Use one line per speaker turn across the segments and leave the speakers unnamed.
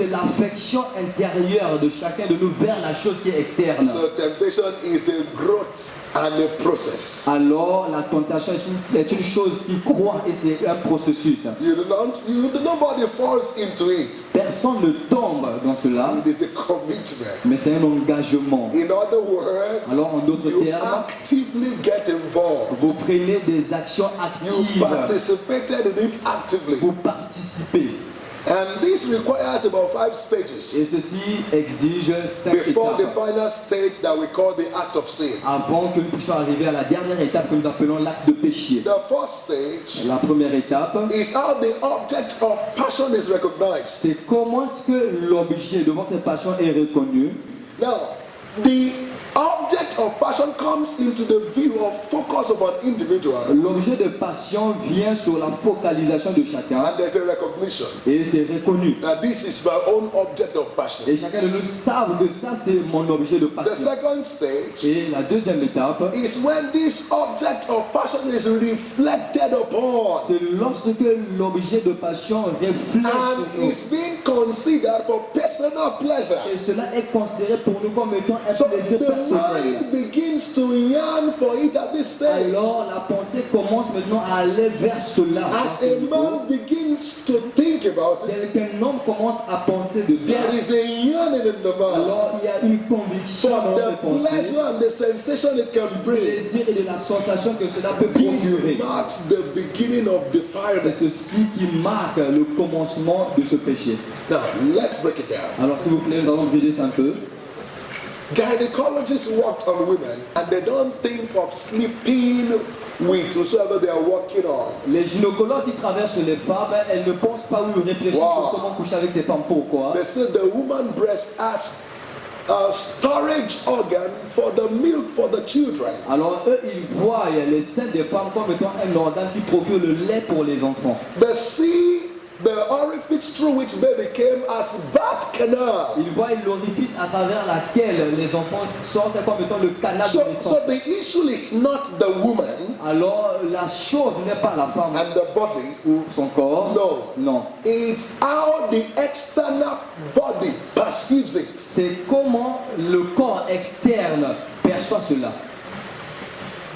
c'est l'affection intérieure de chacun de nous vers la chose qui est externe.
So temptation is a growth and a process.
Alors la tentation est une chose qui croît et c'est un processus.
Nobody falls into it.
Personne ne tombe dans cela,
It is a commitment.
mais c'est un engagement.
In other words,
Alors en d'autres
you
termes,
actively get involved.
vous prenez des actions
You
actives,
participated in it actively.
vous participez.
And this requires about 5 stages
Et ceci exige 5
before the
étapes
final stage that we call the act of sin.
avant que nous puissions arriver à la dernière étape que nous appelons l'acte de péché.
The first stage
La première étape,
is how the object of passion is recognized.
c'est comment est-ce que l'objet de votre passion est reconnu.
Now, the object of passion comes into the view or focus of an individual,
L'objet de passion vient sur la focalisation de chacun
and there's a recognition
et c'est reconnu.
that this is my own object of passion.
Et chacun de nous savent que ça c'est mon objet de
The
passion.
second stage
Et la deuxième étape,
is when this object of passion is reflected upon
c'est lorsque l'objet de passion reflète
and
sur nous.
is being considered for personal pleasure.
Et cela est considéré pour nous comme étant un
So
plaisir
the
personnel.
mind begins to yearn for it at this stage.
Alors la pensée commence maintenant à aller vers cela.
As a man begins to think about it,
Dès qu'un homme commence à penser de
there
ça,
is a yearning in the mind
alors il y a une conviction
for
dans
the
notre pensée,
pleasure and the sensation it can
du
bring.
plaisir et de la sensation que cela peut
This
procurer.
marks the beginning of
C'est
defilement.
ceci qui marque le commencement de ce péché.
Now, let's break it down.
Alors s'il vous plaît, nous allons briser ça un peu.
Gynecologists worked on women and they don't think of sleeping with whosoever they are working on.
Les gynécologues qui traversent les femmes, elles ne pensent pas ou réfléchissent
Wow.
sur comment coucher avec ces femmes. Pourquoi?
They say the woman breast has a storage organ for the milk for the children.
Alors eux, ils voient les seins des femmes comme étant un organe qui procure le lait pour les enfants.
They see the orifice through which baby came as birth canal.
Ils voient l'orifice à travers laquelle les enfants sortent comme étant le canal de
So
naissance.
the issue is not the woman
Alors la chose n'est pas la femme
and the body.
ou son corps.
No.
Non.
It's how the external body perceives it.
C'est comment le corps externe perçoit cela.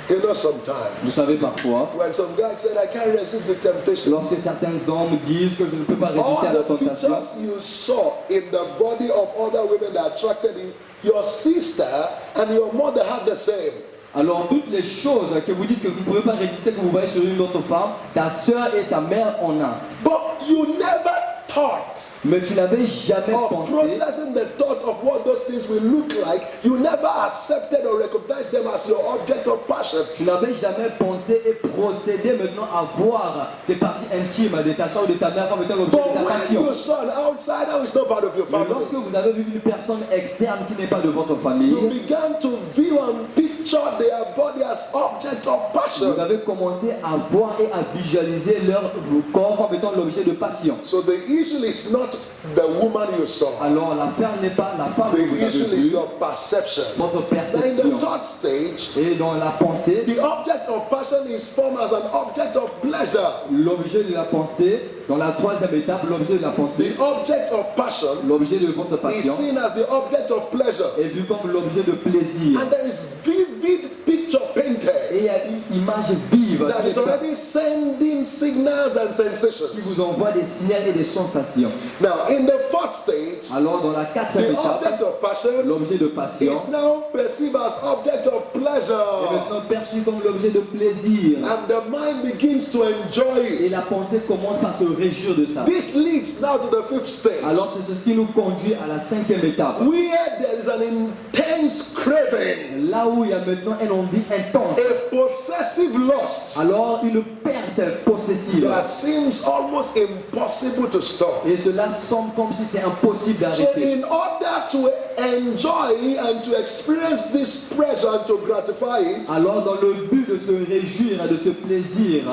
You know, sometimes
Vous savez parfois,
when some guy said, I can't resist the temptation,
lorsque certains hommes disent que je ne peux pas résister à
all
la
the
tentation,
features you saw in the body of other women that attracted you, your sister and your mother had the same.
alors toutes les choses que vous dites que vous ne pouvez pas résister, que vous voyez sur une autre femme, ta soeur et ta mère en ont.
But you never thought
Mais tu n'avais jamais
of
pensé,
processing the thought of what those things will look like. You never accepted or recognized them as your object of passion.
tu n'avais jamais pensé et procédé maintenant à voir ces parties intimes de ta soeur ou de ta mère comme étant l'objet
But
de ta
when
passion.
you saw an outsider who is not part of your
Mais
family,
lorsque vous avez vu une personne externe qui n'est pas de votre famille,
you began to view and picture their body as object of passion.
vous avez commencé à voir et à visualiser leur corps comme étant l'objet de passion.
So the issue is not the woman you saw.
Alors l'affaire n'est pas la femme que
The
vous avez
issue is
vue,
your perception.
votre
Now in
perception.
the third stage,
Et dans la pensée,
the object of passion is formed as an object of pleasure.
l'objet de la pensée, dans la troisième étape, l'objet de la pensée,
The object of passion
l'objet de votre
is
passion
seen as the object of pleasure.
est vu comme l'objet de plaisir.
And there is vivid picture
Et
painted
il y a une image vive
that is already sending signals and
qui
sensations.
vous envoie des signaux et des sensations.
Now, in the fourth stage,
Alors dans la quatrième
the
étape,
object of passion
l'objet de passion
is now perceived as object of
est
pleasure.
maintenant perçu comme l'objet de plaisir.
And the mind begins to enjoy
Et
it.
la pensée commence par se réjouir de ça.
This leads now to the fifth stage,
Alors c'est ce qui nous conduit à la cinquième étape.
where there is an intense craving,
Là où il y a maintenant une envie intense.
a possessive lust
Alors une perte possessive.
that seems almost impossible to stop.
Et cela semble comme si c'est impossible
So
d'arrêter.
in order to enjoy and to experience this pleasure and to gratify it,
Alors dans le but de se réjouir et de ce plaisir,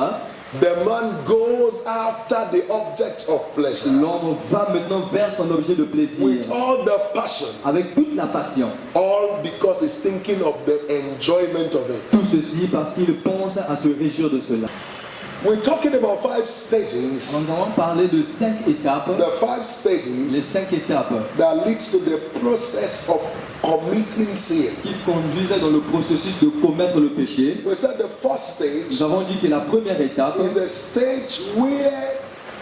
the man goes after the object of pleasure
l'homme va maintenant vers son objet de plaisir.
with all the passion,
Avec toute la passion.
all because he's thinking of the enjoyment of it.
Tout ceci parce qu'il pense à se réjouir de cela.
We're talking about 5
Alors,
stages,
nous allons parler de 5 étapes,
the 5
les
stages
5 étapes
that leads to the process of committing sin.
qui conduisent dans le processus de commettre le péché.
We said the first stage
Nous avons dit que la première étape,
is a stage where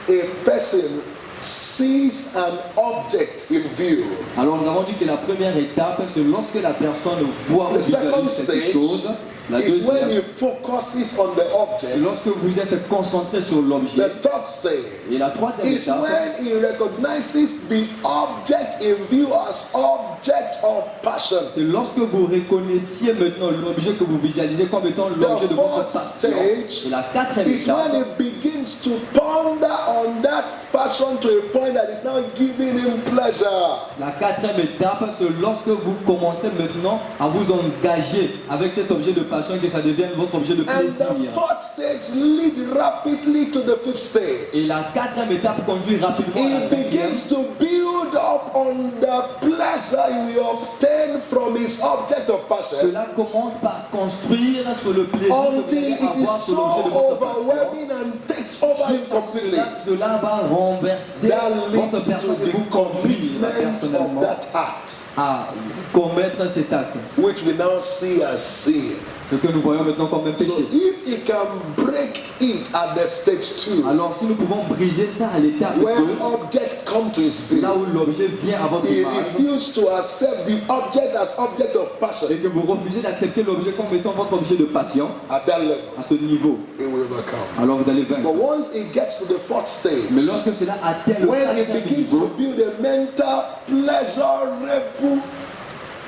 a person sees an object in view.
alors nous avons dit que la première étape, c'est lorsque la personne voit ou
The second
visualise quelque
stage
chose. La
is when
deuxième,
he focuses on the
c'est
object.
lorsque vous êtes concentré sur l'objet.
The third stage
Et la troisième
is
étape,
when he recognizes the object in view as object of passion.
c'est lorsque vous reconnaissiez maintenant l'objet que vous visualisez comme étant l'objet
The
de votre
fourth
passion.
stage
Et la quatrième
is when
étape,
he begins to ponder on that passion to a point that is now giving him pleasure.
la quatrième étape, c'est lorsque vous commencez maintenant à vous engager avec cet objet de passion que ça devienne votre objet de
And
plaisir.
the fourth stage leads rapidly to the fifth stage.
Et la quatrième étape conduit rapidement à la
He
cinquième.
begins to build up on the pleasure he will obtain from his object of passion
Cela commence par construire sur le plaisir que vous
until
allez
it is
avoir sur
so
l'objet de votre passion.
overwhelming and takes over him
Jusqu'à
completely.
cela, cela va renverser
That
votre
leads to
personne et
the
vous conduire
commitment of
personnellement
that act,
à commettre cet acte.
which we now see as sin.
Ce que nous voyons maintenant comme un
So
péché.
if he can break it at the stage 2,
Alors si nous pouvons briser ça à l'étape
when
2,
object come to his
là
view,
où l'objet vient à votre
he
image,
refused to accept the object as object of passion.
et que vous refusez d'accepter l'objet comme étant votre objet de passion,
At that level,
à ce niveau,
he will overcome.
alors vous allez vaincre.
But once he gets to the fourth stage,
Mais lorsque cela atteint le
when he
quatrième
begins to
niveau,
build a mental pleasurable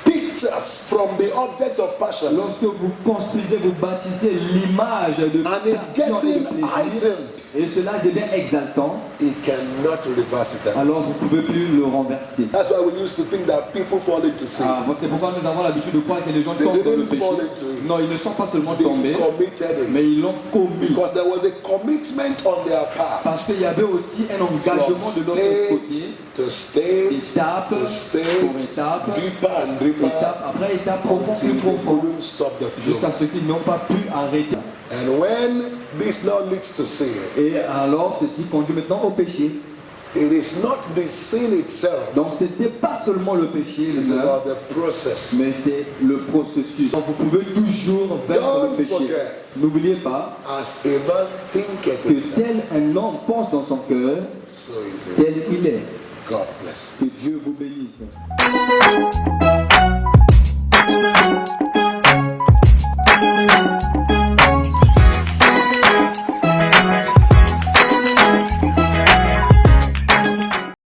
pictures from the object of passion,
lorsque vous construisez, vous bâtissez l'image de
and it's
passion et de
getting
plaisir,
heightened,
et cela devient exaltant,
he cannot reverse it.
alors vous ne pouvez plus le renverser.
That's why we used to think that people fall into sin.
C'est pourquoi nous avons l'habitude de croire que les gens
They
tombent dans le
didn't
péché.
fall into it.
Non, ils ne sont pas seulement
They
tombés,
committed
mais
it
ils l'ont commis.
because there was a commitment on their part.
Parce qu'il y avait aussi un engagement de
From
l'autre
stage
côté,
to stage
étape
to
pour
stage,
étape,
deeper and deeper,
étape après étape, profond
until
plus
they
profond,
couldn't stop the
jusqu'à
flow.
ce qu'ils n'ont pas pu arrêter.
And when this now leads to sin,
Et alors ceci conduit maintenant au péché.
it is not the sin itself,
Donc c'était pas seulement le péché,
it's
les hommes,
about the process.
mais c'est le processus. Donc vous pouvez toujours vaincre le
Don't
péché.
forget.
N'oubliez pas
As a man thinketh
que
in his heart,
tel un homme pense dans son cœur,
so is it.
tel il est.
God bless.
Que Dieu vous bénisse.